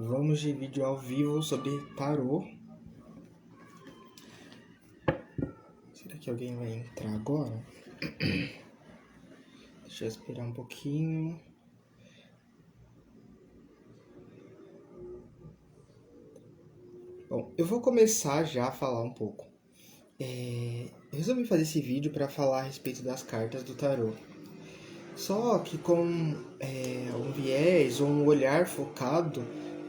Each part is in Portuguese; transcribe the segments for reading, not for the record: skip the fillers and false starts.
Vamos de vídeo ao vivo sobre tarô. Será que alguém vai entrar agora? Deixa eu esperar um pouquinho. Bom, eu vou começar já a falar um pouco. Eu resolvi fazer esse vídeo para falar a respeito das cartas do tarô. Só que com um viés ou um olhar focado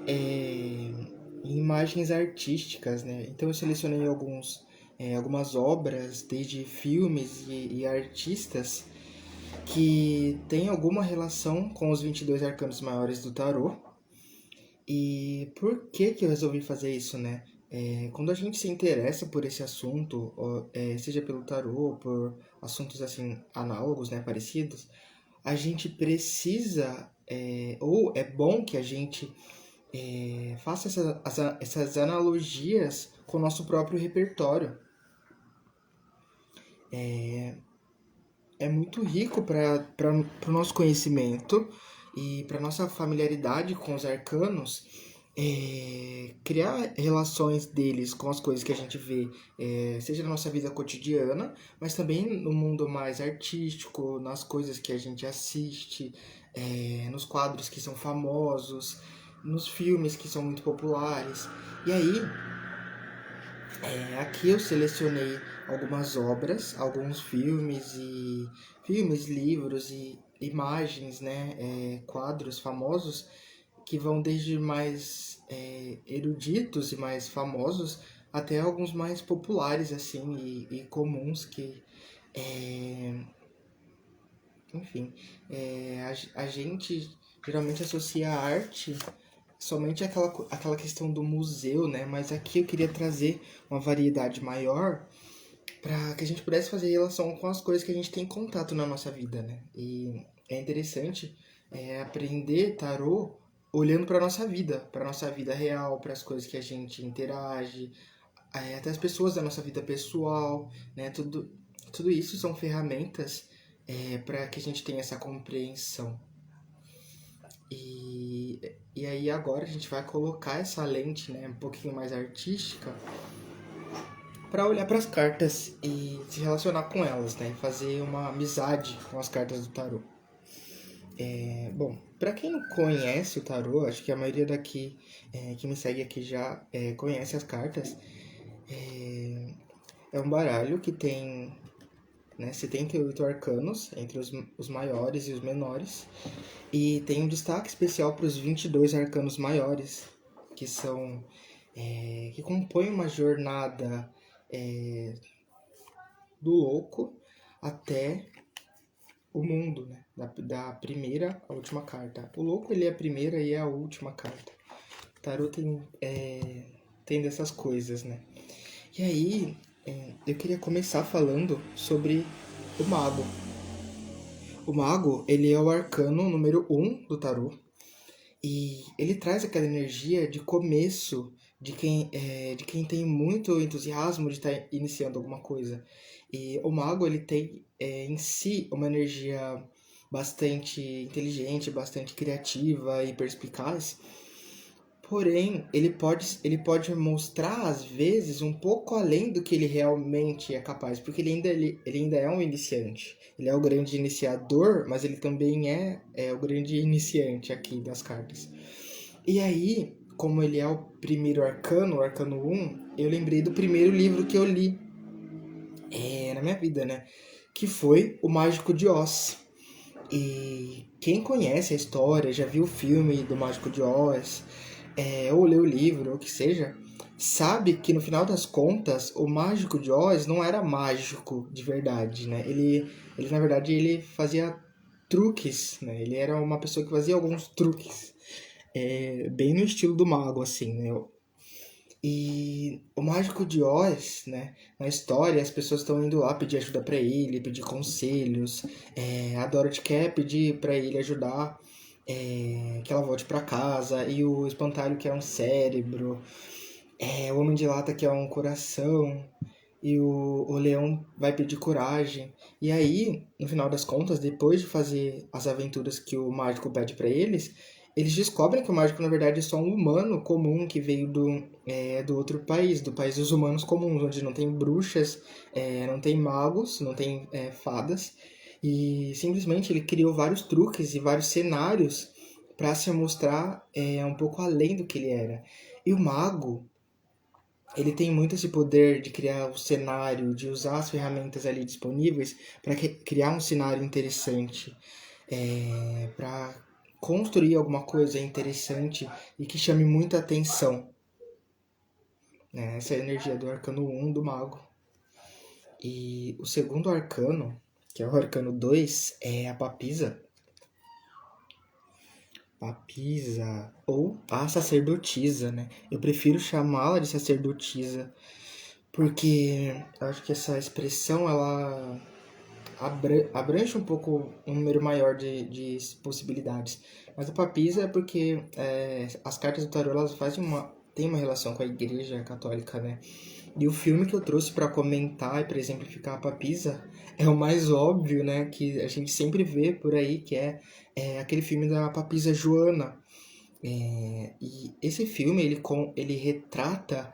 em imagens artísticas, né? Então eu selecionei algumas obras, desde filmes e artistas, que têm alguma relação com os 22 arcanos maiores do tarô. E por que eu resolvi fazer isso, né? Quando a gente se interessa por esse assunto, seja pelo tarô ou por assuntos assim análogos, né, parecidos, a gente precisa, ou é bom que a gente faça essas analogias com o nosso próprio repertório. É muito rico para o nosso conhecimento e para nossa familiaridade com os arcanos, criar relações deles com as coisas que a gente vê, seja na nossa vida cotidiana, mas também no mundo mais artístico, nas coisas que a gente assiste, nos quadros que são famosos, nos filmes que são muito populares. E aí, aqui eu selecionei algumas obras, alguns filmes, livros e imagens, né, quadros famosos que vão desde mais eruditos e mais famosos até alguns mais populares assim e comuns que, enfim, a gente geralmente associa a arte somente aquela questão do museu, né? Mas aqui eu queria trazer uma variedade maior para que a gente pudesse fazer relação com as coisas que a gente tem contato na nossa vida, né? E é interessante aprender tarô olhando para nossa vida real, para as coisas que a gente interage, até as pessoas da nossa vida pessoal, né? Tudo isso são ferramentas para que a gente tenha essa compreensão. E aí agora a gente vai colocar essa lente, né, um pouquinho mais artística, para olhar para as cartas e se relacionar com elas, né, fazer uma amizade com as cartas do tarô. Bom, para quem não conhece o tarô, acho que a maioria daqui que me segue aqui já conhece as cartas. É um baralho que tem, né, 78 arcanos, entre os maiores e os menores. E tem um destaque especial para os 22 arcanos maiores, que são que compõem uma jornada do louco até o mundo, né? Da primeira à última carta. O louco ele é a primeira e é a última carta. O tarô tem dessas coisas, né? E aí, eu queria começar falando sobre o mago. O mago, ele é o arcano número 1 do tarô. E ele traz aquela energia de começo, de quem tem muito entusiasmo de estar iniciando alguma coisa. E o mago, ele tem em si uma energia bastante inteligente, bastante criativa e perspicaz. Porém, ele pode mostrar, às vezes, um pouco além do que ele realmente é capaz, porque ele ainda é um iniciante. Ele é o grande iniciador, mas ele também é o grande iniciante aqui das cartas. E aí, como ele é o primeiro arcano, o arcano 1, eu lembrei do primeiro livro que eu li na minha vida, né? Que foi O Mágico de Oz. E quem conhece a história, já viu o filme do Mágico de Oz, ou leu o livro, ou o que seja, sabe que no final das contas, o Mágico de Oz não era mágico de verdade, né? Ele na verdade, ele fazia truques, né? Ele era uma pessoa que fazia alguns truques, bem no estilo do mago, assim, né? E o Mágico de Oz, né? Na história, as pessoas estão indo lá pedir ajuda para ele, pedir conselhos. A Dorothy quer pedir para ele ajudar, que ela volte para casa. E o Espantalho quer um cérebro. O Homem de Lata quer um coração. E o Leão vai pedir coragem. E aí, no final das contas, depois de fazer as aventuras que o mágico pede para eles, Eles descobrem que o mágico, na verdade, é só um humano comum que veio do outro país, do país dos humanos comuns, onde não tem bruxas, não tem magos, não tem fadas. E simplesmente ele criou vários truques e vários cenários para se mostrar um pouco além do que ele era. E o mago, ele tem muito esse poder de criar o cenário, de usar as ferramentas ali disponíveis para criar um cenário interessante, para construir alguma coisa interessante e que chame muita atenção. Né? Essa é a energia do arcano 1 do mago. E o segundo arcano, que é o arcano 2, é a papisa. Papisa, ou a sacerdotisa, né? Eu prefiro chamá-la de sacerdotisa, porque eu acho que essa expressão, ela abrange um pouco um número maior de possibilidades. Mas a papisa é porque as cartas do tarô, elas têm uma relação com a igreja católica, né? E o filme que eu trouxe para comentar e para exemplificar a papisa é o mais óbvio, né? Que a gente sempre vê por aí, que é aquele filme da Papisa Joana. E esse filme, ele retrata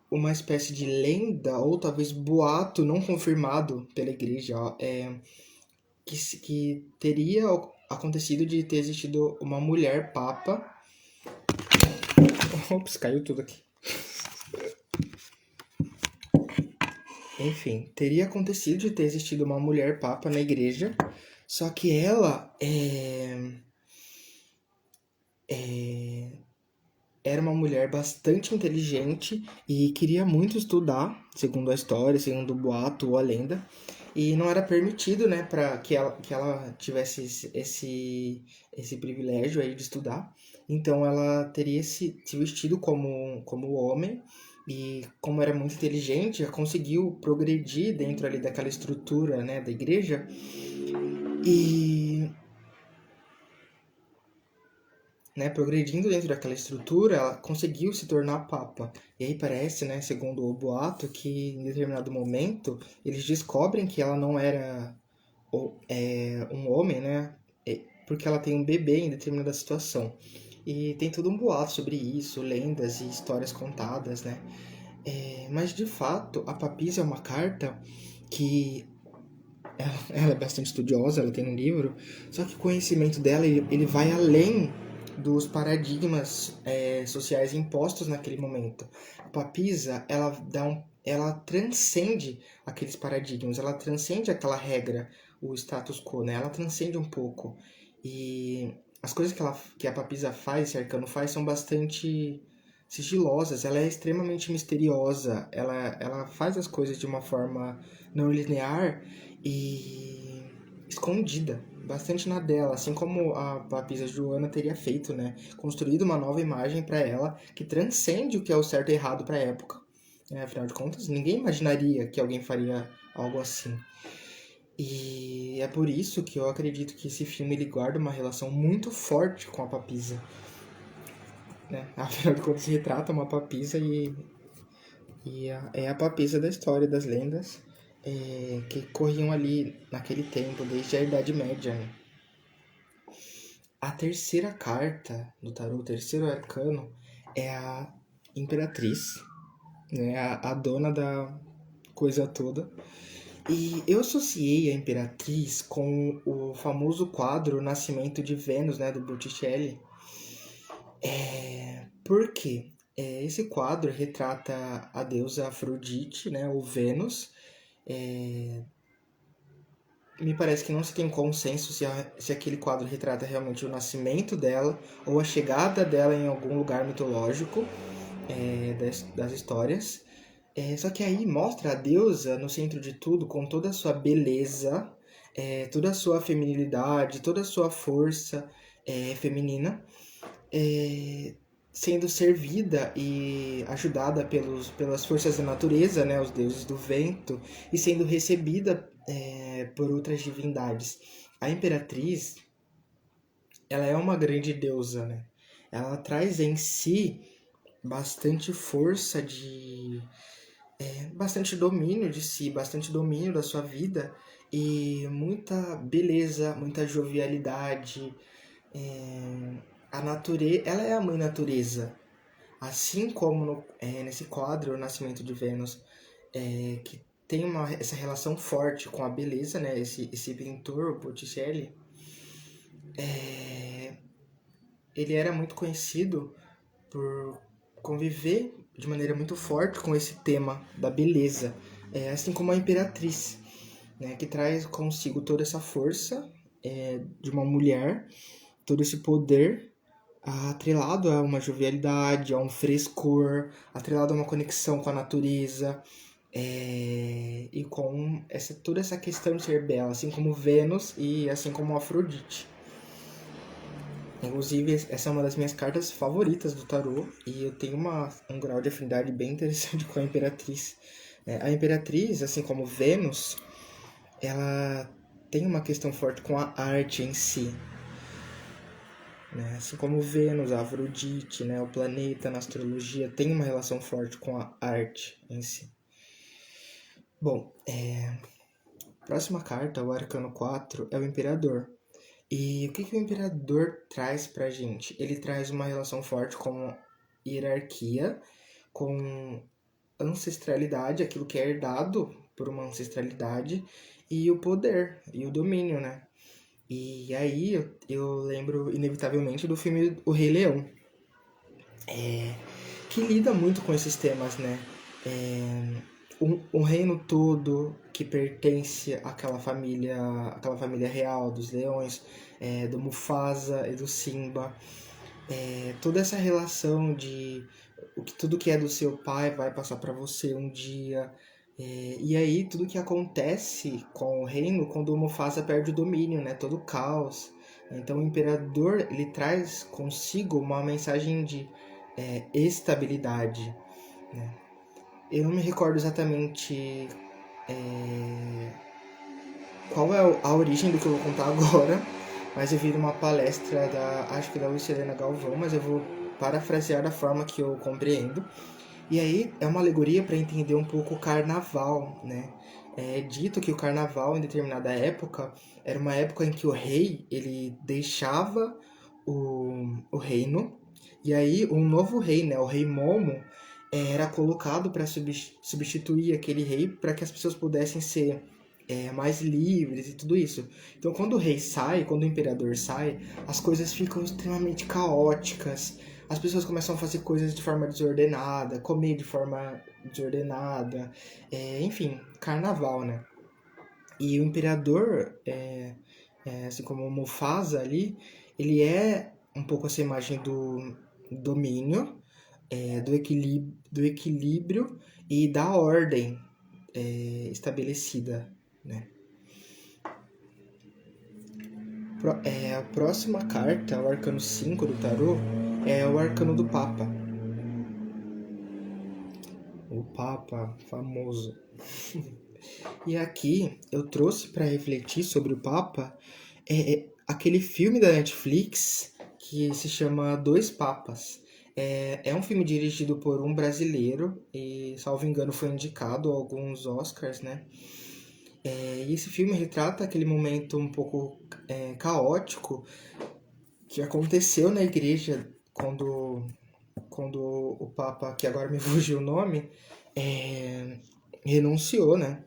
uma espécie de lenda ou talvez boato não confirmado pela igreja, ó, que teria acontecido de ter existido uma mulher papa. Ops, caiu tudo aqui. Enfim, teria acontecido de ter existido uma mulher papa na igreja, só que ela era uma mulher bastante inteligente e queria muito estudar, segundo a história, segundo o boato ou a lenda, e não era permitido, né, para que ela tivesse esse privilégio aí de estudar. Então ela teria se vestido como homem e, como era muito inteligente, já conseguiu progredir dentro ali daquela estrutura, né, da igreja. E, né, progredindo dentro daquela estrutura, ela conseguiu se tornar papa. E aí parece, né, segundo o boato, que em determinado momento eles descobrem que ela não era um homem, né, porque ela tem um bebê em determinada situação. E tem todo um boato sobre isso, lendas e histórias contadas, né. Mas de fato, a papisa é uma carta que ela é bastante estudiosa, ela tem um livro, só que o conhecimento dela ele vai além dos paradigmas sociais impostos naquele momento. A papisa, ela transcende aqueles paradigmas, ela transcende aquela regra, o status quo, né? Ela transcende um pouco. E as coisas que a papisa faz, esse arcano faz, são bastante sigilosas, ela é extremamente misteriosa, ela faz as coisas de uma forma não linear e escondida, bastante na dela, assim como a papisa Joana teria feito, né? Construído uma nova imagem para ela que transcende o que é o certo e errado para a época. Afinal de contas, ninguém imaginaria que alguém faria algo assim. E é por isso que eu acredito que esse filme ele guarda uma relação muito forte com a papisa. Né? Afinal de contas, retrata uma papisa e é a papisa da história, das lendas, que corriam ali naquele tempo, desde a Idade Média. Né? A terceira carta do tarô, o terceiro arcano, é a Imperatriz, né? A dona da coisa toda. E eu associei a Imperatriz com o famoso quadro Nascimento de Vênus, né, do Botticelli. Por quê? Esse quadro retrata a deusa Afrodite, né, ou Vênus. Me parece que não se tem consenso se aquele quadro retrata realmente o nascimento dela ou a chegada dela em algum lugar mitológico das histórias. Só que aí mostra a deusa no centro de tudo, com toda a sua beleza, toda a sua feminilidade, toda a sua força feminina, sendo servida e ajudada pelas forças da natureza, né, os deuses do vento, e sendo recebida por outras divindades. A Imperatriz, ela é uma grande deusa, né? Ela traz em si bastante força bastante domínio de si, bastante domínio da sua vida e muita beleza, muita jovialidade, ela é a mãe natureza. Assim como nesse quadro, O Nascimento de Vênus, que tem essa relação forte com a beleza, né? Esse pintor, o Botticelli, ele era muito conhecido por conviver de maneira muito forte com esse tema da beleza, assim como a Imperatriz, né? Que traz consigo toda essa força de uma mulher, todo esse poder atrelado a uma jovialidade, a um frescor, atrelado a uma conexão com a natureza, e com toda essa questão de ser bela, assim como Vênus e assim como Afrodite. Inclusive, essa é uma das minhas cartas favoritas do tarô e eu tenho um grau de afinidade bem interessante com a Imperatriz. A Imperatriz, assim como Vênus, ela tem uma questão forte com a arte em si. Né? Assim como Vênus, a Afrodite, né? O planeta na astrologia tem uma relação forte com a arte em si. Bom, próxima carta, o Arcano 4, é o Imperador. E o que o Imperador traz pra gente? Ele traz uma relação forte com hierarquia, com ancestralidade, aquilo que é herdado por uma ancestralidade, e o poder, e o domínio, né? E aí eu lembro inevitavelmente do filme O Rei Leão, que lida muito com esses temas, né? Um reino todo que pertence àquela família real dos leões, do Mufasa e do Simba. Toda essa relação de tudo que é do seu pai vai passar para você um dia. E aí tudo que acontece com o reino quando o Mufasa perde o domínio, né? Todo o caos. Então o imperador ele traz consigo uma mensagem de estabilidade, né? Eu não me recordo exatamente qual é a origem do que eu vou contar agora, mas eu vi numa palestra acho que da Lucilena Galvão, mas eu vou parafrasear da forma que eu compreendo. E aí é uma alegoria para entender um pouco o carnaval, né? É dito que o carnaval, em determinada época, era uma época em que o rei ele deixava o reino, e aí um novo rei, né? O rei Momo, era colocado para substituir aquele rei para que as pessoas pudessem ser mais livres e tudo isso. Então, quando o rei sai, quando o imperador sai, as coisas ficam extremamente caóticas. As pessoas começam a fazer coisas de forma desordenada, comer de forma desordenada, enfim, carnaval, né? E o imperador, assim como o Mufasa ali, ele é um pouco essa imagem do domínio, do equilíbrio e da ordem estabelecida, né? A próxima carta, o Arcano 5 do tarô, é o Arcano do Papa. O Papa famoso. E aqui eu trouxe para refletir sobre o Papa aquele filme da Netflix que se chama Dois Papas. É um filme dirigido por um brasileiro e, salvo engano, foi indicado a alguns Oscars, né? E esse filme retrata aquele momento um pouco caótico que aconteceu na igreja quando o Papa, que agora me fugiu o nome, renunciou, né?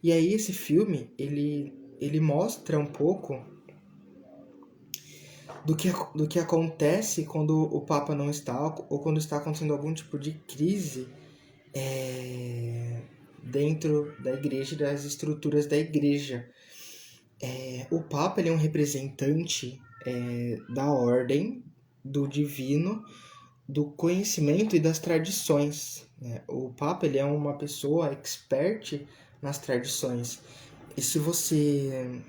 E aí esse filme, ele mostra um pouco do que acontece quando o Papa não está, ou quando está acontecendo algum tipo de crise dentro da igreja e das estruturas da igreja. O Papa ele é um representante da ordem, do divino, do conhecimento e das tradições, né? O Papa ele é uma pessoa expert nas tradições. E se você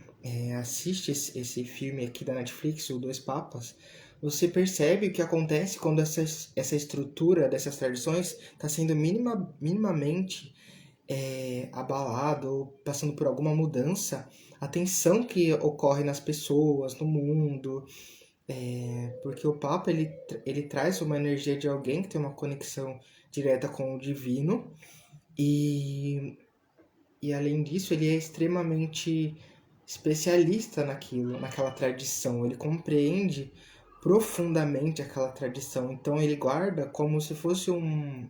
assiste esse filme aqui da Netflix, o Dois Papas, você percebe o que acontece quando essa estrutura dessas tradições está sendo minimamente abalada ou passando por alguma mudança, a tensão que ocorre nas pessoas, no mundo, porque o Papa ele traz uma energia de alguém que tem uma conexão direta com o divino e além disso ele é extremamente especialista naquilo, naquela tradição. Ele compreende profundamente aquela tradição. Então ele guarda como se fosse um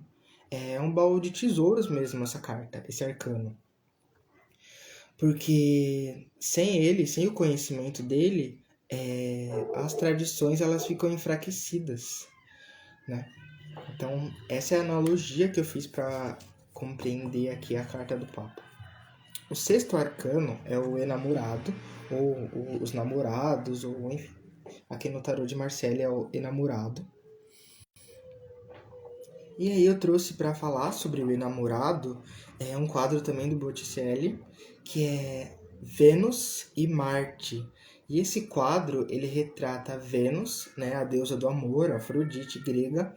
baú de tesouros mesmo essa carta, esse arcano. Porque sem ele, sem o conhecimento dele, as tradições elas ficam enfraquecidas, né? Então essa é a analogia que eu fiz para compreender aqui a carta do Papa. O sexto arcano é o enamorado, ou os namorados, ou enfim. Aqui no tarô de Marcelle é o enamorado. E aí eu trouxe para falar sobre o enamorado um quadro também do Botticelli, que é Vênus e Marte. E esse quadro, ele retrata Vênus, né, a deusa do amor, a Afrodite grega,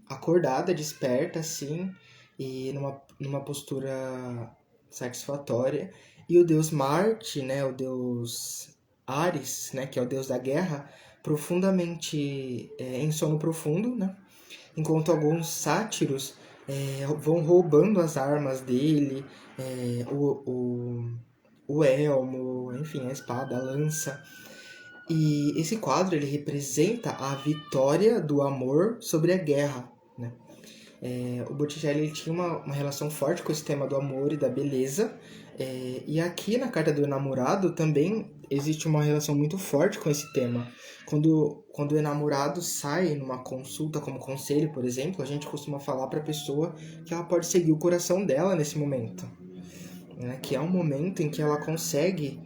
acordada, desperta, assim, e numa postura satisfatória. E o deus Marte, né, o deus Ares, né, que é o deus da guerra, profundamente em sono profundo, né? Enquanto alguns sátiros vão roubando as armas dele, o elmo, enfim, a espada, a lança. E esse quadro ele representa a vitória do amor sobre a guerra, né? O Botticelli ele tinha uma relação forte com esse tema do amor e da beleza. E aqui na carta do enamorado também existe uma relação muito forte com esse tema. Quando o enamorado sai numa consulta como conselho, por exemplo, a gente costuma falar para a pessoa que ela pode seguir o coração dela nesse momento, né? Que é um momento em que ela consegue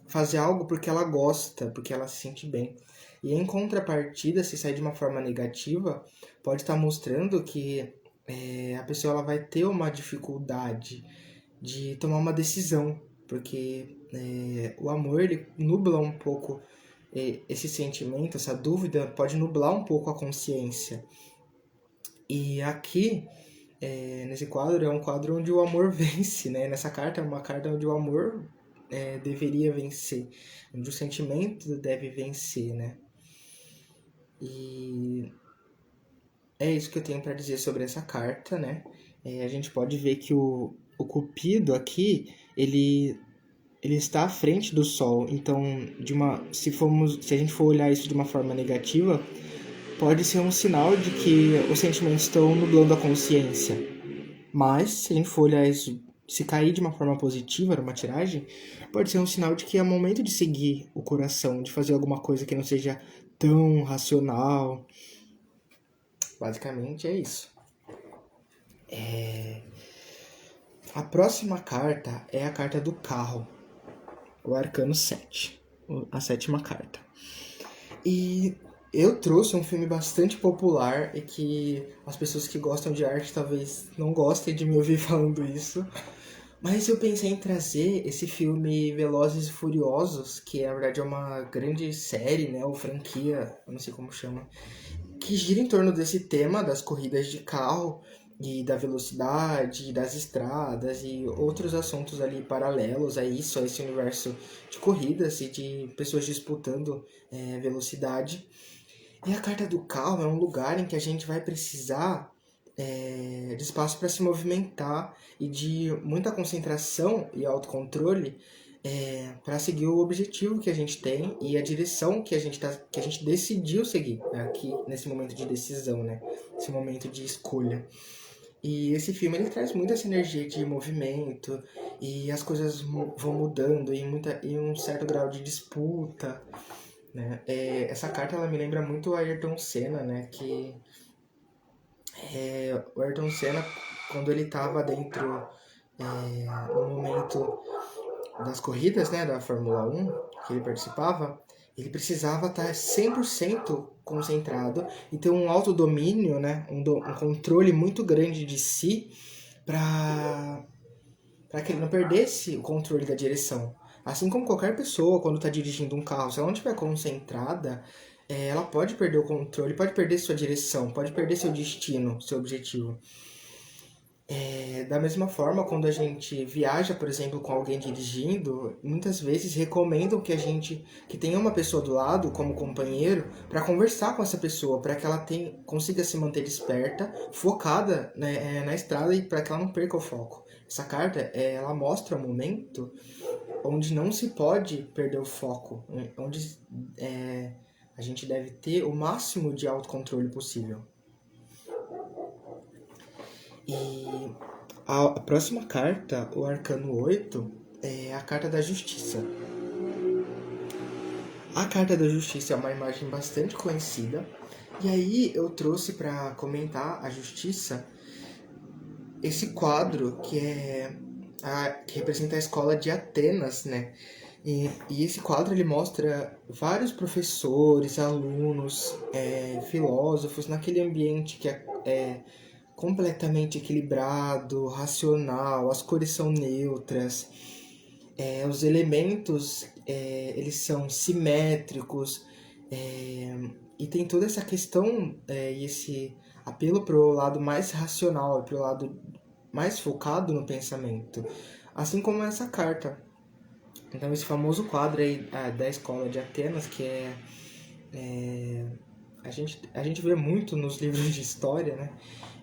fazer algo porque ela gosta, porque ela se sente bem. E em contrapartida, se sair de uma forma negativa, pode estar mostrando que a pessoa ela vai ter uma dificuldade de tomar uma decisão, porque o amor ele nubla um pouco esse sentimento, essa dúvida pode nublar um pouco a consciência. E aqui, nesse quadro, é um quadro onde o amor vence, né? Nessa carta é uma carta onde o amor deveria vencer, onde o sentimento deve vencer, né? E é isso que eu tenho para dizer sobre essa carta, né? A gente pode ver que o Cupido aqui, ele está à frente do Sol. Então, se a gente for olhar isso de uma forma negativa, pode ser um sinal de que os sentimentos estão nublando a consciência. Mas, se a gente for olhar isso, se cair de uma forma positiva numa tiragem, pode ser um sinal de que é momento de seguir o coração, de fazer alguma coisa que não seja tão racional. Basicamente é isso. A próxima carta é a carta do carro, o arcano 7, a sétima carta. E eu trouxe um filme bastante popular e que as pessoas que gostam de arte talvez não gostem de me ouvir falando isso. Mas eu pensei em trazer esse filme Velozes e Furiosos, que na verdade é uma grande série, né, ou franquia, eu não sei como chama, que gira em torno desse tema das corridas de carro e da velocidade, das estradas e outros assuntos ali paralelos a isso, a esse universo de corridas e de pessoas disputando velocidade. E a carta do carro é um lugar em que a gente vai precisar de espaço para se movimentar e de muita concentração e autocontrole para seguir o objetivo que a gente tem e a direção que a gente decidiu seguir, né? Aqui nesse momento de decisão, né? Esse momento de escolha. E esse filme ele traz muito essa energia de movimento e as coisas vão mudando e um certo grau de disputa, né? Essa carta ela me lembra muito o Ayrton Senna, né? Que o Ayrton Senna, quando ele estava dentro no momento das corridas, né, da Fórmula 1, que ele participava, ele precisava estar 100% concentrado e ter um autodomínio, né, um controle muito grande de si para que ele não perdesse o controle da direção. Assim como qualquer pessoa, quando está dirigindo um carro, se ela não estiver concentrada, ela pode perder o controle, pode perder sua direção, pode perder seu destino, seu objetivo. Da mesma forma, quando a gente viaja, por exemplo, com alguém dirigindo, muitas vezes recomendam que tenha uma pessoa do lado como companheiro para conversar com essa pessoa, para que ela consiga se manter desperta, focada, né, na estrada e para que ela não perca o foco. Essa carta, ela mostra um momento onde não se pode perder o foco, onde a gente deve ter o máximo de autocontrole possível. E a próxima carta, o Arcano 8, é a carta da Justiça. A carta da Justiça é uma imagem bastante conhecida, e aí eu trouxe para comentar a Justiça esse quadro que representa a escola de Atenas, né? E esse quadro ele mostra vários professores, alunos, filósofos naquele ambiente que é completamente equilibrado, racional, as cores são neutras, os elementos eles são simétricos, e tem toda essa questão e esse apelo para o lado mais racional, para o lado mais focado no pensamento, assim como essa carta. Então esse famoso quadro aí da escola de Atenas, que a gente vê muito nos livros de história, né?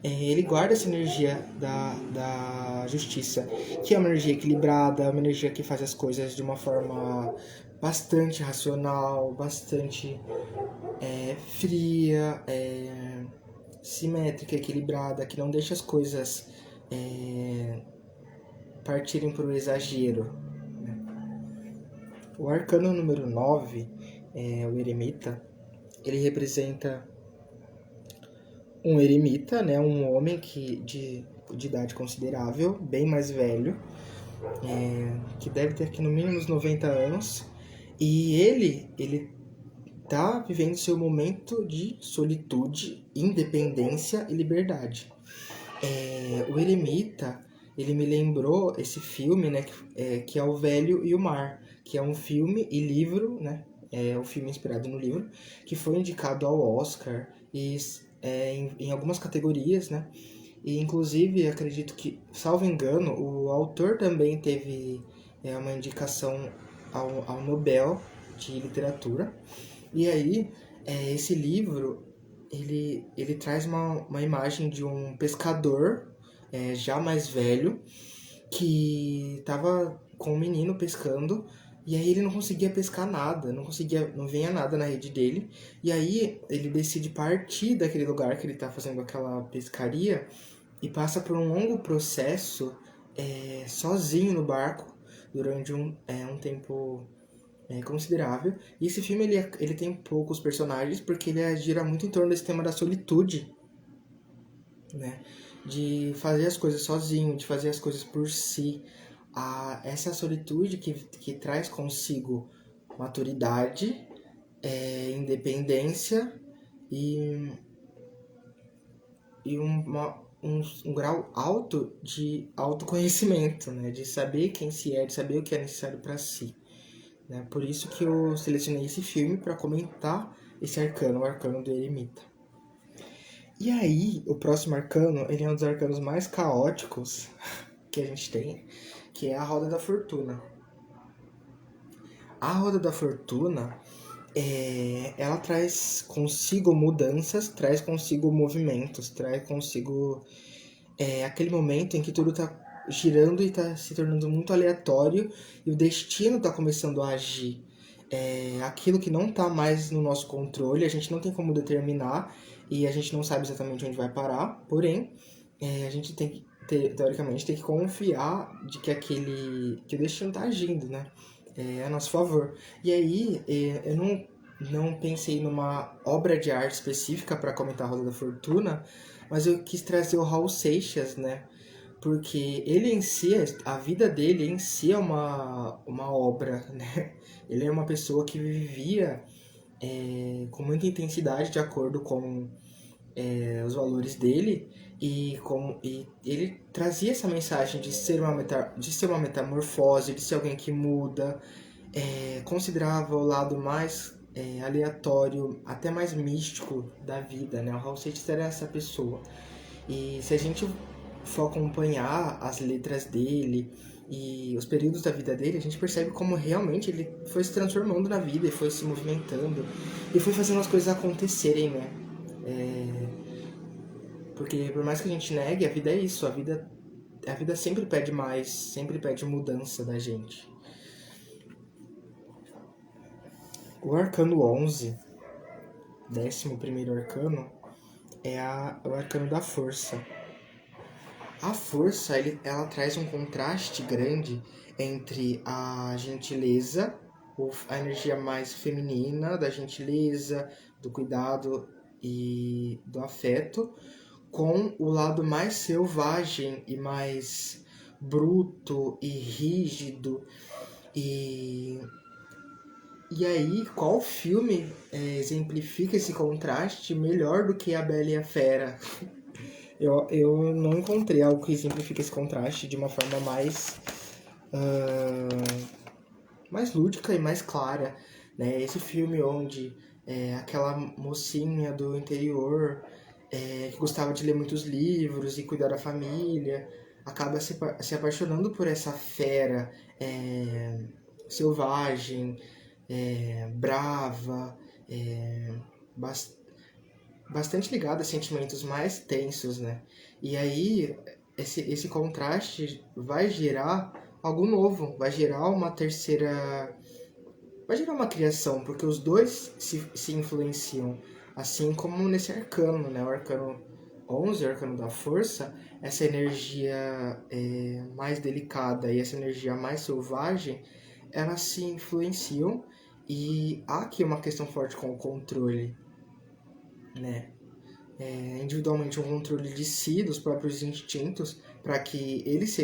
Ele guarda essa energia da justiça, que é uma energia equilibrada, uma energia que faz as coisas de uma forma bastante racional, bastante fria, simétrica, equilibrada, que não deixa as coisas partirem para o exagero. O arcano número 9, o eremita, ele representa um eremita, né, um homem de idade considerável, bem mais velho, que deve ter aqui no mínimo uns 90 anos, e ele tá vivendo seu momento de solitude, independência e liberdade. O eremita, ele me lembrou esse filme, né, que é O Velho e o Mar, que é um filme e livro, né, um filme inspirado no livro, que foi indicado ao Oscar e em algumas categorias, né, e inclusive acredito que, salvo engano, o autor também teve uma indicação ao Nobel de Literatura. E aí, esse livro, ele traz uma imagem de um pescador já mais velho, que estava com um menino pescando, e aí ele não conseguia pescar nada, não vinha nada na rede dele, e aí ele decide partir daquele lugar que ele está fazendo aquela pescaria, e passa por um longo processo sozinho no barco, durante um tempo considerável. E esse filme ele tem poucos personagens, porque ele gira muito em torno desse tema da solitude, né? De fazer as coisas sozinho, de fazer as coisas por si. Essa solitude que traz consigo maturidade, independência e um grau alto de autoconhecimento, né? De saber quem se de saber o que é necessário para si. Né? Por isso que eu selecionei esse filme para comentar esse arcano, o arcano do eremita. E aí, o próximo arcano, ele é um dos arcanos mais caóticos que a gente tem, que é a Roda da Fortuna. A Roda da Fortuna, ela traz consigo mudanças, traz consigo movimentos, traz consigo aquele momento em que tudo está girando e está se tornando muito aleatório e o destino está começando a agir. Aquilo que não está mais no nosso controle, a gente não tem como determinar e a gente não sabe exatamente onde vai parar, porém, a gente tem que, teoricamente, tem que confiar de que o destino está agindo, né? A nosso favor. E aí, eu não pensei numa obra de arte específica para comentar a Roda da Fortuna, mas eu quis trazer o Raul Seixas, né? Porque ele em si, a vida dele em si é uma obra, né? Ele é uma pessoa que vivia com muita intensidade de acordo com os valores dele e ele trazia essa mensagem de ser uma metamorfose, de ser alguém que muda, considerava o lado mais aleatório, até mais místico da vida, né? O Raul Seixas era essa pessoa. E se a gente for acompanhar as letras dele e os períodos da vida dele, a gente percebe como realmente ele foi se transformando na vida e foi se movimentando e foi fazendo as coisas acontecerem, né? Porque por mais que a gente negue, a vida é isso, a vida a vida sempre pede mais, sempre pede mudança da gente. O arcano 11, 11º arcano, é o arcano da força. A força, ela traz um contraste grande entre a gentileza, a energia mais feminina da gentileza, do cuidado e do afeto, com o lado mais selvagem e mais bruto e rígido. E aí, qual filme exemplifica esse contraste melhor do que A Bela e a Fera? Eu não encontrei algo que exemplifique esse contraste de uma forma mais lúdica e mais clara, né? Esse filme onde aquela mocinha do interior que gostava de ler muitos livros e cuidar da família acaba se apaixonando por essa fera selvagem, brava, bastante ligada a sentimentos mais tensos, né? E aí, esse contraste vai gerar algo novo, vai gerar uma terceira... Vai gerar uma criação, porque os dois se influenciam, assim como nesse arcano, né? O arcano 11, o arcano da força, essa energia mais delicada e essa energia mais selvagem, elas se influenciam, e há aqui uma questão forte com o controle, né? Individualmente um controle de si, dos próprios instintos, para que eles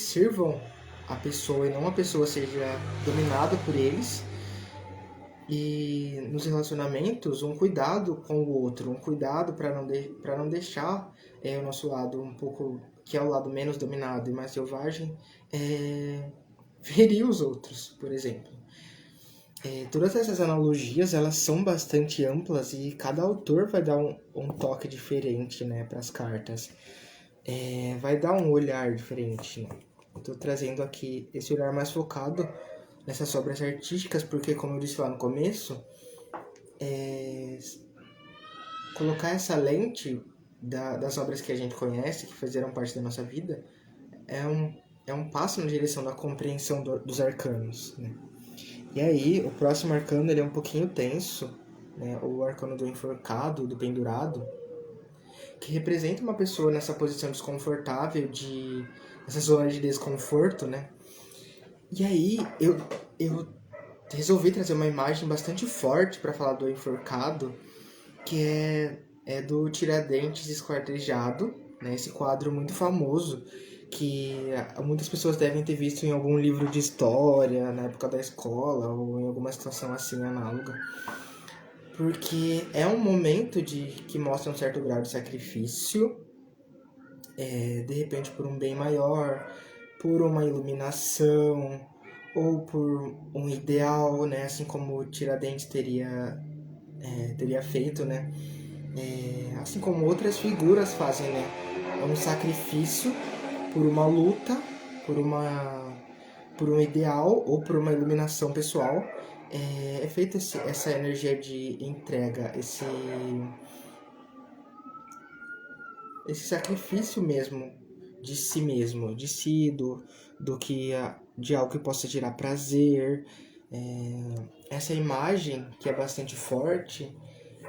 sirvam a pessoa e não a pessoa seja dominada por eles. E nos relacionamentos, um cuidado com o outro, um cuidado para não deixar o nosso lado um pouco, que é o lado menos dominado e mais selvagem, ferir os outros, por exemplo. Todas essas analogias, elas são bastante amplas e cada autor vai dar um toque diferente, né, para as cartas. Vai dar um olhar diferente, né? Estou trazendo aqui esse olhar mais focado nessas obras artísticas, porque, como eu disse lá no começo, colocar essa lente das obras que a gente conhece, que fizeram parte da nossa vida, é um passo na direção da compreensão dos arcanos, né? E aí, o próximo arcano ele é um pouquinho tenso, né? O arcano do enforcado, do pendurado, que representa uma pessoa nessa posição desconfortável, nessa zona de desconforto, né? E aí, eu resolvi trazer uma imagem bastante forte para falar do enforcado, que é do Tiradentes esquartejado, né? Esse quadro muito famoso, que muitas pessoas devem ter visto em algum livro de história, na época da escola, ou em alguma situação assim análoga. Porque é um momento que mostra um certo grau de sacrifício, de repente por um bem maior, por uma iluminação, ou por um ideal, né? Assim como Tiradentes teria feito, né? Assim como outras figuras fazem, né? É um sacrifício por uma luta, por um ideal ou por uma iluminação pessoal. É feita essa energia de entrega, esse sacrifício mesmo de si mesmo, de si, de algo que possa gerar prazer. Essa imagem, que é bastante forte,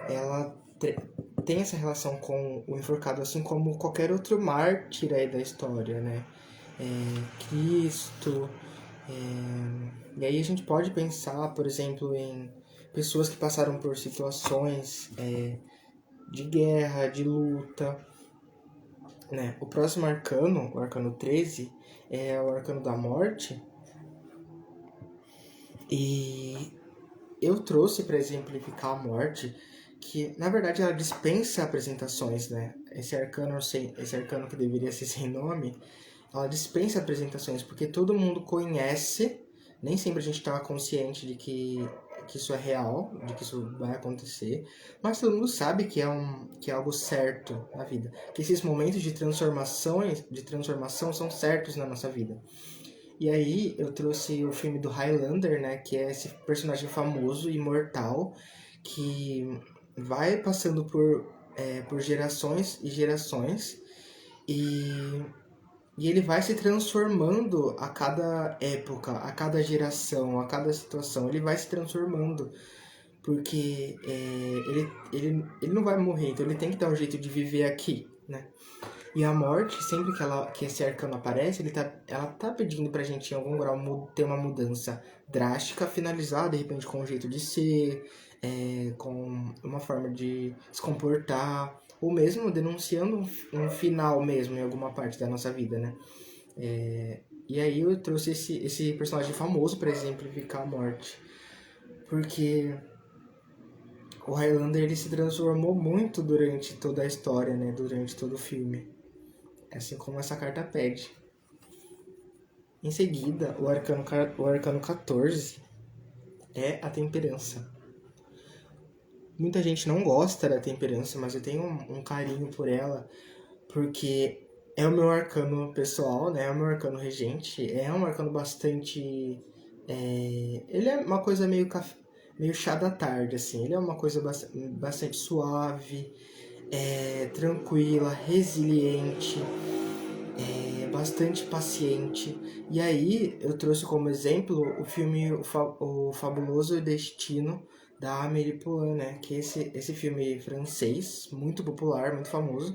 ela tem essa relação com o enforcado, assim como qualquer outro mártir aí da história, né? Cristo. E aí a gente pode pensar, por exemplo, em pessoas que passaram por situações de guerra, de luta, né? O próximo arcano, o arcano 13, é o arcano da morte. E eu trouxe para exemplificar a morte, que na verdade ela dispensa apresentações, né? Esse arcano que deveria ser sem nome, ela dispensa apresentações, porque todo mundo conhece, nem sempre a gente está consciente de que isso é real, de que isso vai acontecer, mas todo mundo sabe que é algo certo na vida, que esses momentos de transformação são certos na nossa vida. E aí eu trouxe o filme do Highlander, né, que é esse personagem famoso, imortal, que vai passando por gerações e gerações, e E ele vai se transformando a cada época, a cada geração, a cada situação. Ele vai se transformando. Porque ele não vai morrer, então ele tem que dar um jeito de viver aqui, né? E a morte, sempre que esse arcano aparece, ela tá pedindo pra gente, em algum grau, ter uma mudança drástica, finalizar, de repente, com um jeito de ser, com uma forma de se comportar, ou mesmo denunciando um final mesmo em alguma parte da nossa vida, né? E aí eu trouxe esse personagem famoso para exemplificar a morte. Porque o Highlander ele se transformou muito durante toda a história, né? Durante todo o filme. Assim como essa carta pede. Em seguida, o arcano 14 é a temperança. Muita gente não gosta da temperança, mas eu tenho um carinho por ela, porque é o meu arcano pessoal, né? É o meu arcano regente. É um arcano bastante... ele é uma coisa meio chá da tarde, assim. Ele é uma coisa bastante suave, tranquila, resiliente, bastante paciente. E aí eu trouxe como exemplo o filme O Fabuloso Destino da Amélie Poulain, né? Que esse filme francês, muito popular, muito famoso,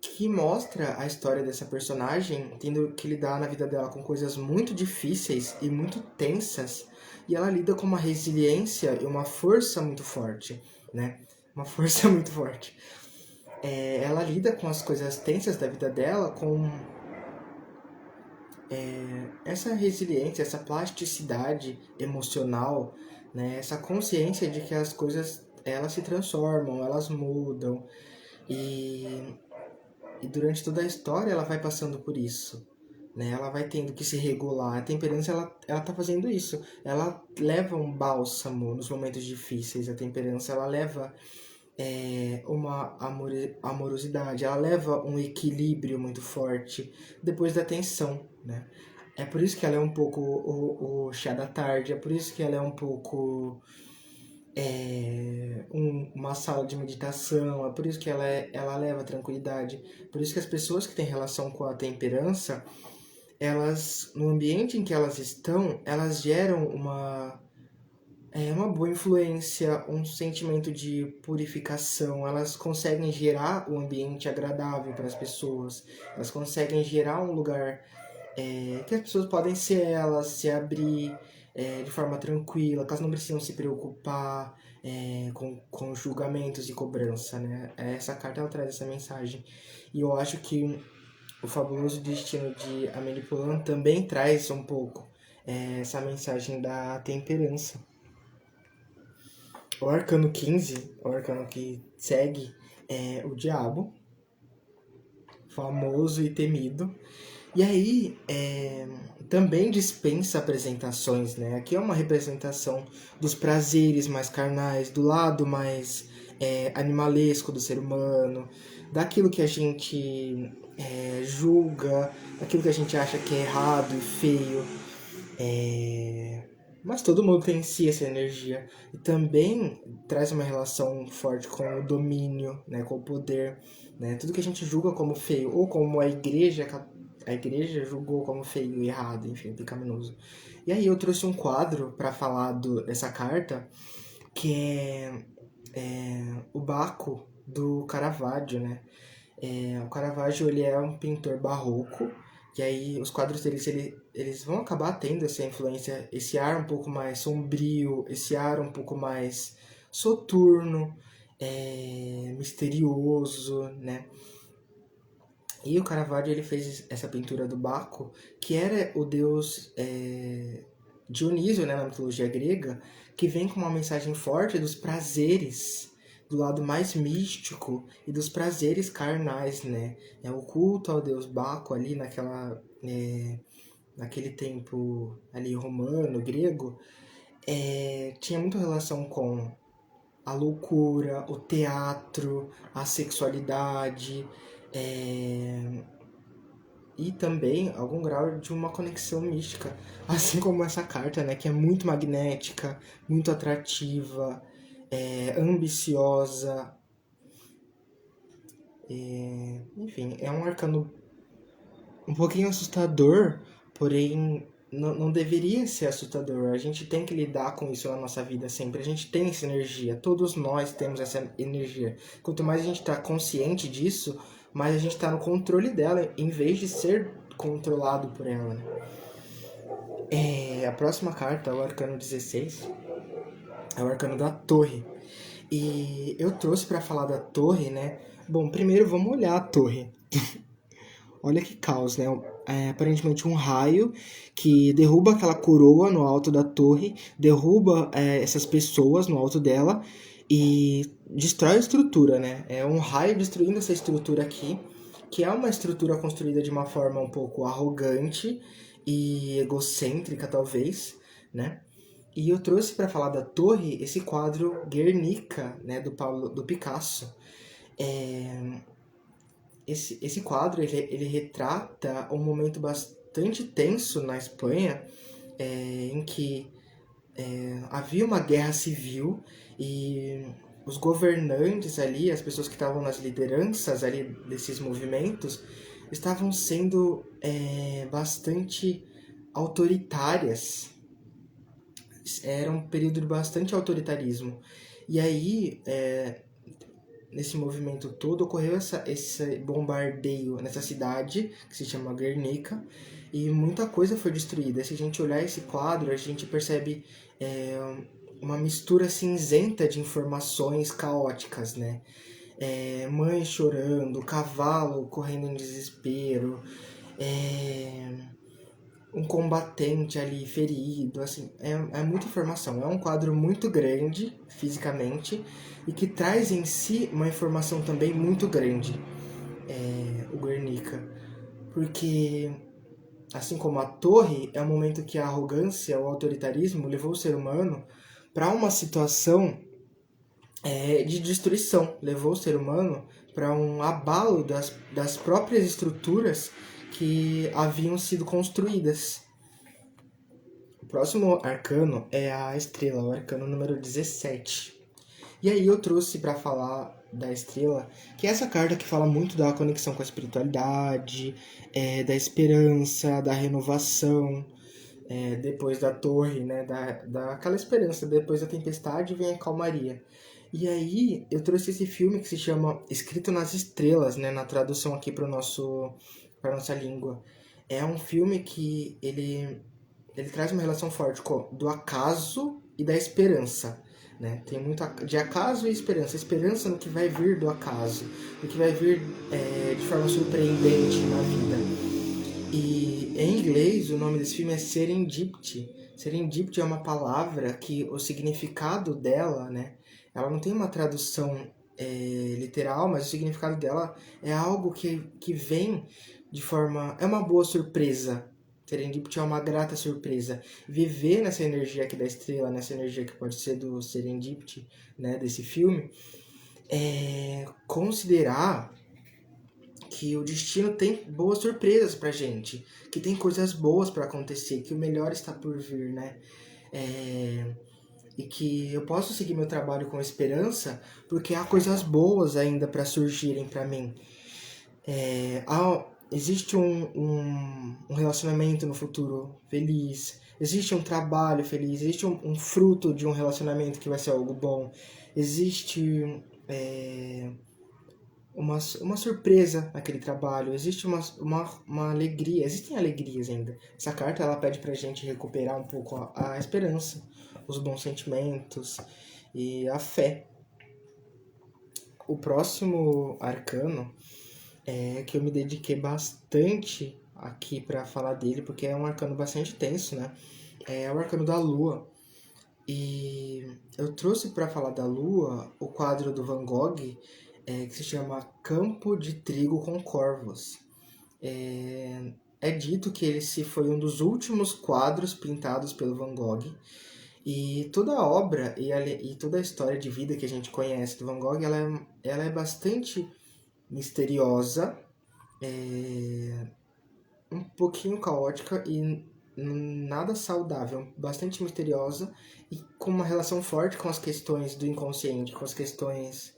que mostra a história dessa personagem tendo que lidar na vida dela com coisas muito difíceis e muito tensas, e ela lida com uma resiliência e uma força muito forte, né? Uma força muito forte. Ela lida com as coisas tensas da vida dela com essa resiliência, essa plasticidade emocional, né? Essa consciência de que as coisas elas se transformam, elas mudam, e durante toda a história ela vai passando por isso, né? Ela vai tendo que se regular. A temperança ela tá fazendo isso. Ela leva um bálsamo nos momentos difíceis. A temperança ela leva uma amorosidade, ela leva um equilíbrio muito forte depois da tensão, né? É por isso que ela é um pouco o chá da tarde, é por isso que ela é um pouco uma sala de meditação, é por isso que ela leva tranquilidade, por isso que as pessoas que têm relação com a temperança, elas, no ambiente em que elas estão, elas geram uma boa influência, um sentimento de purificação, elas conseguem gerar um ambiente agradável para as pessoas, elas conseguem gerar um lugar que as pessoas podem ser elas, se abrir de forma tranquila, que elas não precisam se preocupar com julgamentos e cobrança, né? Essa carta ela traz essa mensagem. E eu acho que o Fabuloso Destino de Amélie Poulain também traz um pouco essa mensagem da temperança. O arcano 15, o arcano que segue, é o Diabo, famoso e temido. E aí, também dispensa apresentações, né? Aqui é uma representação dos prazeres mais carnais, do lado mais animalesco do ser humano, daquilo que a gente julga, daquilo que a gente acha que é errado e feio. Mas todo mundo tem em si essa energia. E também traz uma relação forte com o domínio, né? Com o poder. Né? Tudo que a gente julga como feio, ou como a igreja julgou como feio e errado, enfim, pecaminoso. E aí eu trouxe um quadro para falar dessa carta, que é o Baco do Caravaggio, né? O Caravaggio, ele é um pintor barroco, e aí os quadros deles, eles vão acabar tendo essa influência, esse ar um pouco mais sombrio, esse ar um pouco mais soturno, misterioso, né? E o Caravaggio ele fez essa pintura do Baco, que era o deus Dionísio, né, na mitologia grega, que vem com uma mensagem forte dos prazeres, do lado mais místico e dos prazeres carnais, né? O culto ao deus Baco ali naquele tempo ali romano, grego, tinha muito relação com a loucura, o teatro, a sexualidade, e também algum grau de uma conexão mística, assim como essa carta, né, que é muito magnética, muito atrativa, ambiciosa, enfim, é um arcano um pouquinho assustador, porém não deveria ser assustador. A gente tem que lidar com isso na nossa vida sempre. A gente tem essa energia, todos nós temos essa energia. Quanto mais a gente está consciente disso, mais a gente está no controle dela, em vez de ser controlado por ela, né? A próxima carta, o Arcano 16, é o Arcano da Torre. E eu trouxe para falar da torre, né? Bom, primeiro vamos olhar a torre. Olha que caos, né? É aparentemente um raio que derruba aquela coroa no alto da torre, derruba essas pessoas no alto dela e destrói a estrutura, né? É um raio destruindo essa estrutura aqui, que é uma estrutura construída de uma forma um pouco arrogante e egocêntrica, talvez, né? E eu trouxe para falar da torre esse quadro Guernica, né, do Picasso. Esse quadro ele retrata um momento bastante tenso na Espanha, em que havia uma guerra civil e os governantes ali, as pessoas que estavam nas lideranças ali desses movimentos, estavam sendo bastante autoritárias. Era um período de bastante autoritarismo. E aí, nesse movimento todo, ocorreu esse bombardeio nessa cidade, que se chama Guernica, e muita coisa foi destruída. Se a gente olhar esse quadro, a gente percebe uma mistura cinzenta de informações caóticas, né? Mãe chorando, cavalo correndo em desespero, um combatente ali ferido, assim, é muita informação. É um quadro muito grande, fisicamente, e que traz em si uma informação também muito grande, o Guernica. Porque, assim como a torre, é um momento que a arrogância, o autoritarismo levou o ser humano para uma situação de destruição, levou o ser humano para um abalo das próprias estruturas que haviam sido construídas. O próximo arcano é a estrela, o arcano número 17. E aí eu trouxe para falar da estrela, que é essa carta que fala muito da conexão com a espiritualidade, da esperança, da renovação, depois da torre, né, daquela esperança, depois da tempestade vem a calmaria. E aí eu trouxe esse filme que se chama Escrito nas Estrelas, né, na tradução aqui para nossa língua. É um filme que ele traz uma relação forte do acaso e da esperança. Né? Tem muito de acaso e esperança. Esperança no que vai vir do acaso, no que vai vir de forma surpreendente na vida. E em inglês o nome desse filme é Serendipity. Serendipity é uma palavra que o significado dela, né? Ela não tem uma tradução literal, mas o significado dela é algo que vem de forma... É uma boa surpresa. Serendipity é uma grata surpresa. Viver nessa energia aqui da estrela, nessa energia que pode ser do Serendipity, né, desse filme, considerar que o destino tem boas surpresas pra gente, que tem coisas boas para acontecer, que o melhor está por vir, né? E que eu posso seguir meu trabalho com esperança, porque há coisas boas ainda para surgirem para mim. Existe um relacionamento no futuro feliz, existe um trabalho feliz, existe um fruto de um relacionamento que vai ser algo bom, existe uma surpresa naquele trabalho, existe uma alegria, existem alegrias ainda. Essa carta ela pede pra gente recuperar um pouco a esperança, os bons sentimentos e a fé. O próximo arcano que eu me dediquei bastante aqui para falar dele, porque é um arcano bastante tenso, né? É o arcano da Lua. E eu trouxe para falar da Lua o quadro do Van Gogh, que se chama Campo de Trigo com Corvos. É dito que esse foi um dos últimos quadros pintados pelo Van Gogh. E toda a obra e toda a história de vida que a gente conhece do Van Gogh, ela é bastante misteriosa, um pouquinho caótica e nada saudável, bastante misteriosa e com uma relação forte com as questões do inconsciente, com as questões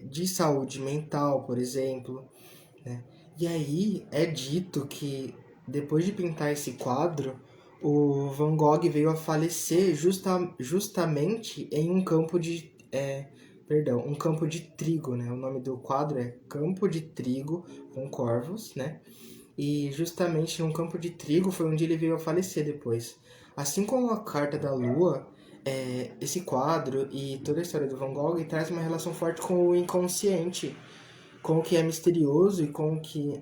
de saúde mental, por exemplo, né? E aí é dito que depois de pintar esse quadro, o Van Gogh veio a falecer justamente em um campo de um campo de trigo, né? O nome do quadro é Campo de Trigo com Corvos, né? E justamente num campo de trigo foi onde ele veio a falecer depois. Assim como a Carta da Lua, esse quadro e toda a história do Van Gogh traz uma relação forte com o inconsciente, com o que é misterioso e com o que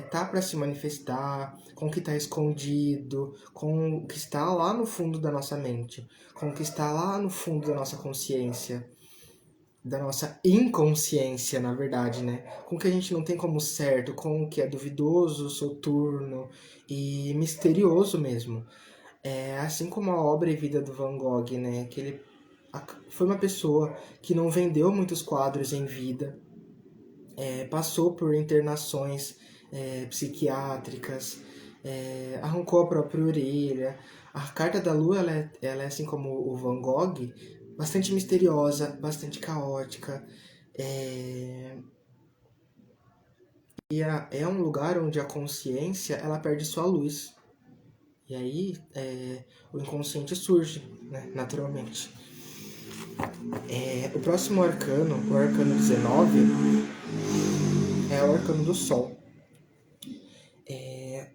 tá para se manifestar, com o que está escondido, com o que está lá no fundo da nossa mente, com o que está lá no fundo da nossa consciência, da nossa inconsciência, na verdade, né? Com o que a gente não tem como certo, com o que é duvidoso, soturno e misterioso mesmo. Assim como a obra e vida do Van Gogh, né? Que ele foi uma pessoa que não vendeu muitos quadros em vida, passou por internações psiquiátricas, arrancou a própria orelha. A Carta da Lua, ela é assim como o Van Gogh, bastante misteriosa, bastante caótica. É um lugar onde a consciência ela perde sua luz. E aí o inconsciente surge, né, naturalmente. O próximo arcano, o arcano 19, é o arcano do Sol.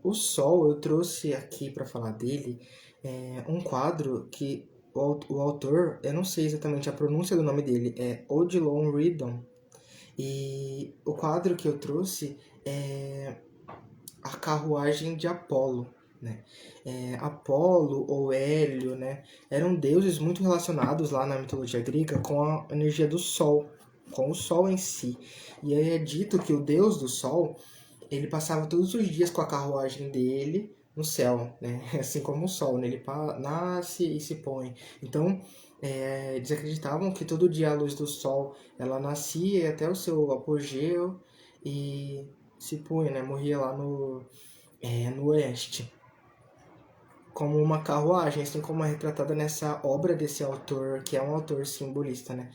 O Sol, eu trouxe aqui para falar dele um quadro que o autor, eu não sei exatamente a pronúncia do nome dele, é Odilon Redon. E o quadro que eu trouxe é a carruagem de Apolo, né? Apolo ou Hélio, né? Eram deuses muito relacionados lá na mitologia grega com a energia do Sol, com o Sol em si. E aí é dito que o deus do Sol ele passava todos os dias com a carruagem dele no céu, né? Assim como o sol, né? Ele nasce e se põe. Então, eles acreditavam que todo dia a luz do sol, ela nascia até o seu apogeu e se punha, né? Morria lá no oeste. Como uma carruagem, assim como é retratada nessa obra desse autor, que é um autor simbolista, né?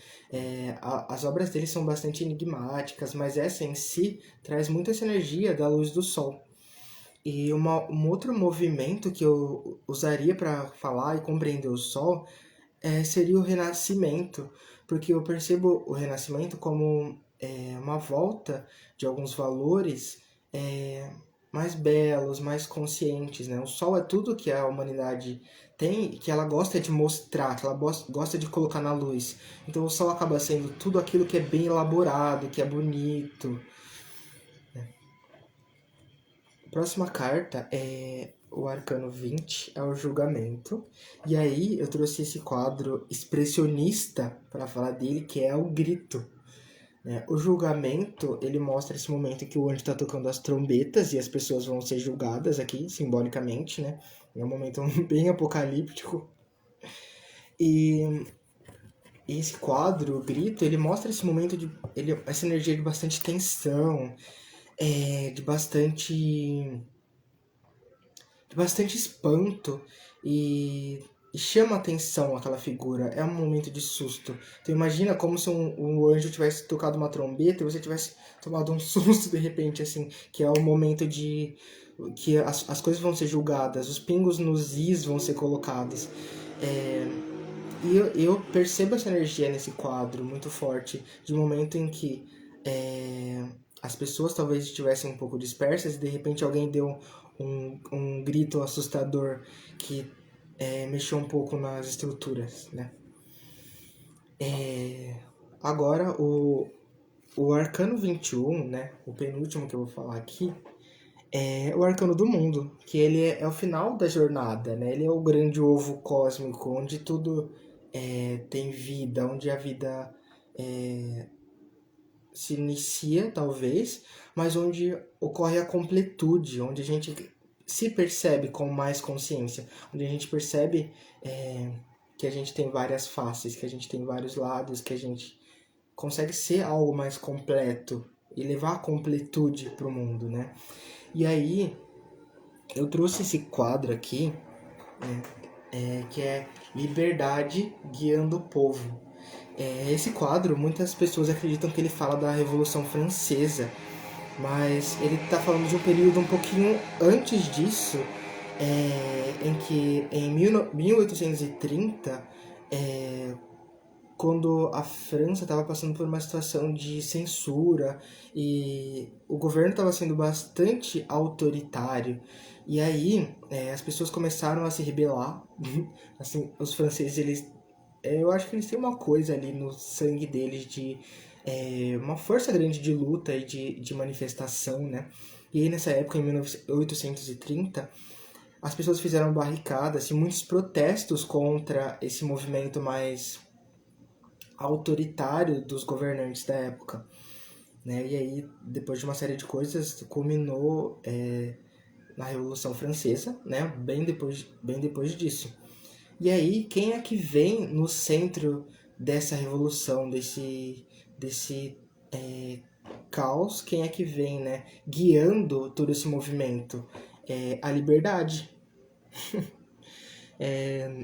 As obras dele são bastante enigmáticas, mas essa em si traz muito essa energia da luz do sol. E um outro movimento que eu usaria para falar e compreender o sol seria o renascimento, porque eu percebo o renascimento como uma volta de alguns valores mais belos, mais conscientes, né? O sol é tudo que a humanidade tem e que ela gosta de mostrar, que ela gosta de colocar na luz. Então o sol acaba sendo tudo aquilo que é bem elaborado, que é bonito. A próxima carta é o arcano 20, é o julgamento. E aí eu trouxe esse quadro expressionista para falar dele, que é o grito. O julgamento, ele mostra esse momento em que o anjo está tocando as trombetas e as pessoas vão ser julgadas aqui, simbolicamente, né? É um momento bem apocalíptico. E esse quadro, o grito, ele mostra esse momento essa energia de bastante tensão, de bastante espanto e chama atenção aquela figura. É um momento de susto. Então imagina como se um anjo tivesse tocado uma trombeta e você tivesse tomado um susto de repente, assim, que é o momento de que as coisas vão ser julgadas, os pingos nos is vão ser colocados. E eu percebo essa energia nesse quadro muito forte, de um momento em que as pessoas talvez estivessem um pouco dispersas e de repente alguém deu um grito assustador que mexeu um pouco nas estruturas, né? Agora, o arcano 21, né? O penúltimo que eu vou falar aqui, é o arcano do mundo, que ele é o final da jornada, né? Ele é o grande ovo cósmico, onde tudo tem vida, onde a vida se inicia, talvez, mas onde ocorre a completude, onde a gente se percebe com mais consciência, onde a gente percebe que a gente tem várias faces, que a gente tem vários lados, que a gente consegue ser algo mais completo e levar a completude para o mundo, né? E aí, eu trouxe esse quadro aqui, que é Liberdade Guiando o Povo. Esse quadro, muitas pessoas acreditam que ele fala da Revolução Francesa, mas ele tá falando de um período um pouquinho antes disso, em que em 1830, quando a França estava passando por uma situação de censura e o governo estava sendo bastante autoritário. E aí as pessoas começaram a se rebelar. Assim, os franceses, eu acho que eles têm uma coisa ali no sangue deles de uma força grande de luta e de manifestação, né? E aí nessa época, em 1830, as pessoas fizeram barricadas e muitos protestos contra esse movimento mais autoritário dos governantes da época, né? E aí, depois de uma série de coisas, culminou na Revolução Francesa, né? Bem depois disso. E aí, quem é que vem no centro dessa revolução, desse caos? Quem é que vem, né? Guiando todo esse movimento? A liberdade.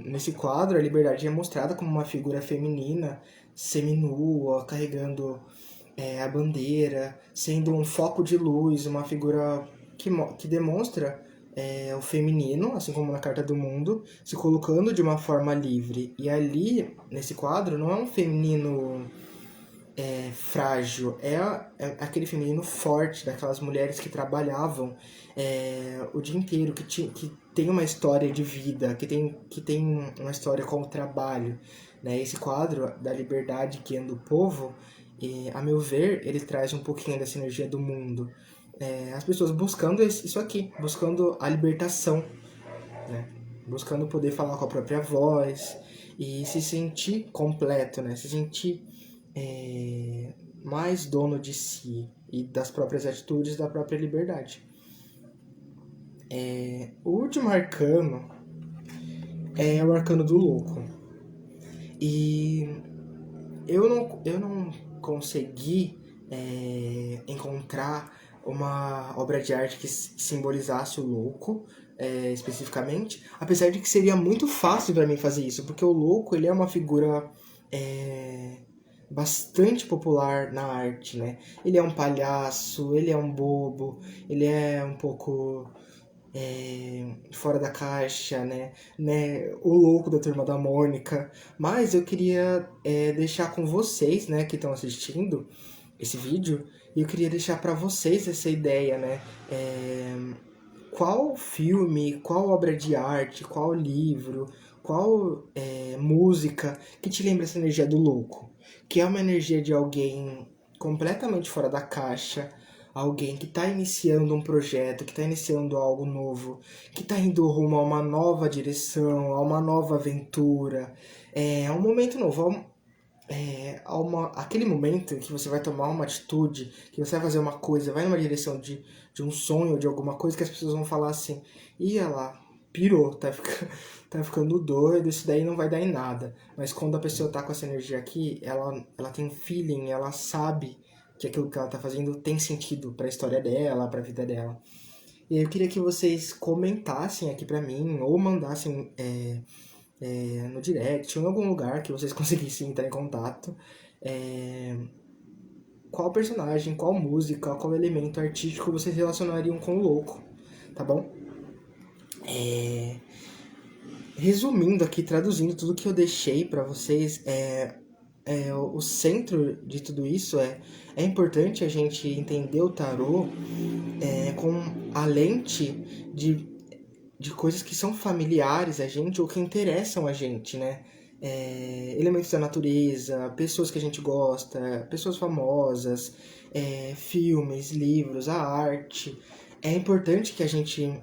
Nesse quadro, a liberdade é mostrada como uma figura feminina, seminua, carregando a bandeira, sendo um foco de luz, uma figura que demonstra o feminino, assim como na Carta do Mundo, se colocando de uma forma livre. E ali, nesse quadro, não é um feminino frágil, é aquele feminino forte, daquelas mulheres que trabalhavam o dia inteiro, que tem uma história de vida, que tem uma história com o trabalho. Né? Esse quadro da liberdade guiando o povo, a meu ver, ele traz um pouquinho dessa energia do mundo. As pessoas buscando isso aqui, buscando a libertação, né? Buscando poder falar com a própria voz e se sentir completo, né? Se sentir mais dono de si e das próprias atitudes, da própria liberdade. O último arcano é o arcano do louco. E eu não consegui encontrar uma obra de arte que simbolizasse o louco especificamente, apesar de que seria muito fácil para mim fazer isso, porque o louco ele é uma figura bastante popular na arte, né? Ele é um palhaço, ele é um bobo, ele é um pouco fora da caixa, né? O louco da Turma da Mônica. Mas eu queria deixar com vocês, né, que estão assistindo esse vídeo, e eu queria deixar para vocês essa ideia, né? Qual filme, qual obra de arte, qual livro, qual música que te lembra essa energia do louco? Que é uma energia de alguém completamente fora da caixa, alguém que está iniciando um projeto, que está iniciando algo novo, que está indo rumo a uma nova direção, a uma nova aventura, a um momento novo, aquele momento que você vai tomar uma atitude, que você vai fazer uma coisa, vai numa direção de um sonho, de alguma coisa, que as pessoas vão falar assim, ia lá, pirou, tá ficando doido, isso daí não vai dar em nada. Mas quando a pessoa tá com essa energia aqui, ela tem um feeling, ela sabe que aquilo que ela tá fazendo tem sentido pra história dela, pra vida dela. E eu queria que vocês comentassem aqui pra mim, ou mandassem no direct, ou em algum lugar que vocês conseguissem entrar em contato, qual personagem, qual música, qual elemento artístico vocês relacionariam com o louco, tá bom? Resumindo aqui, traduzindo tudo que eu deixei pra vocês, o centro de tudo isso é importante a gente entender o tarô com a lente de coisas que são familiares a gente ou que interessam a gente, né? Elementos da natureza, pessoas que a gente gosta, pessoas famosas, filmes, livros, a arte. É importante que a gente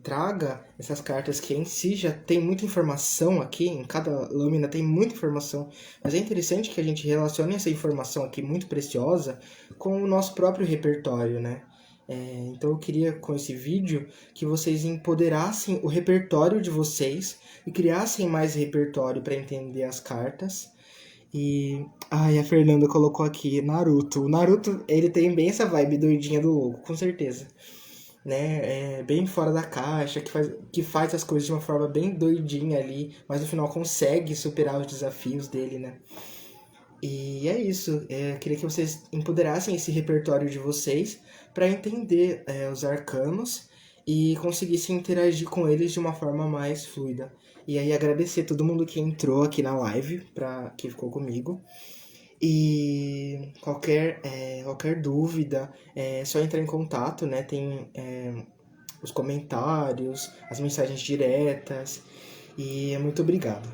traga essas cartas que em si já tem muita informação aqui, em cada lâmina tem muita informação, mas é interessante que a gente relacione essa informação aqui muito preciosa com o nosso próprio repertório, né? Então eu queria com esse vídeo que vocês empoderassem o repertório de vocês e criassem mais repertório para entender as cartas. E a Fernanda colocou aqui Naruto. O Naruto, ele tem bem essa vibe doidinha do louco, com certeza. Né? Bem fora da caixa, que faz as coisas de uma forma bem doidinha ali, mas no final consegue superar os desafios dele, né? E é isso. Eu queria que vocês empoderassem esse repertório de vocês para entender os arcanos e conseguisse interagir com eles de uma forma mais fluida. E aí agradecer todo mundo que entrou aqui na live, que ficou comigo. E qualquer dúvida, é só entrar em contato, né? Tem os comentários, as mensagens diretas. E muito obrigado.